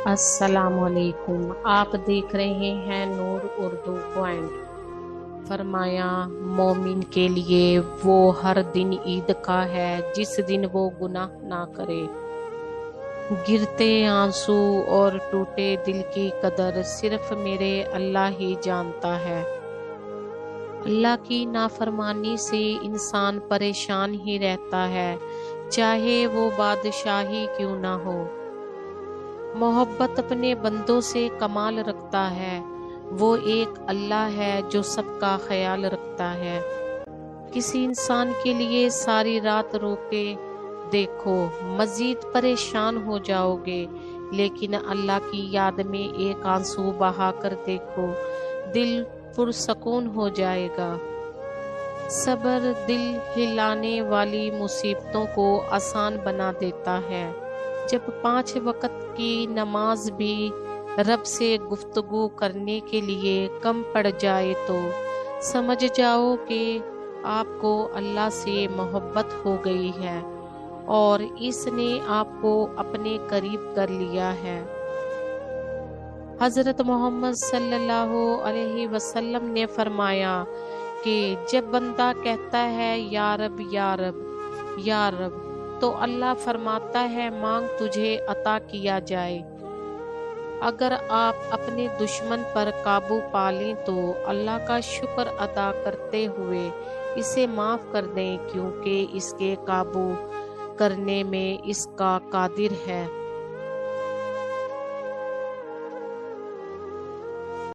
السلام علیکم، آپ دیکھ رہے ہیں نور اردو پوائنٹ۔ فرمایا مومن کے لیے وہ ہر دن عید کا ہے جس دن وہ گناہ نہ کرے۔ گرتے آنسو اور ٹوٹے دل کی قدر صرف میرے اللہ ہی جانتا ہے۔ اللہ کی نافرمانی سے انسان پریشان ہی رہتا ہے، چاہے وہ بادشاہی کیوں نہ ہو۔ محبت اپنے بندوں سے کمال رکھتا ہے، وہ ایک اللہ ہے جو سب کا خیال رکھتا ہے۔ کسی انسان کے لیے ساری رات رو کے دیکھو، مزید پریشان ہو جاؤ گے، لیکن اللہ کی یاد میں ایک آنسو بہا کر دیکھو، دل پرسکون ہو جائے گا۔ صبر دل ہلانے والی مصیبتوں کو آسان بنا دیتا ہے۔ جب 5 وقت کی نماز بھی رب سے گفتگو کرنے کے لیے کم پڑ جائے تو سمجھ جاؤ کہ آپ کو اللہ سے محبت ہو گئی ہے اور اس نے آپ کو اپنے قریب کر لیا ہے۔ حضرت محمد صلی اللہ علیہ وسلم نے فرمایا کہ جب بندہ کہتا ہے یا رب یا رب یا رب، تو اللہ فرماتا ہے مانگ تجھے عطا کیا جائے۔ اگر آپ اپنے دشمن پر قابو پا لیں تو اللہ کا شکر ادا کرتے ہوئے اسے معاف کر دیں، کیونکہ اس کے قابو کرنے میں اس کا قادر ہے۔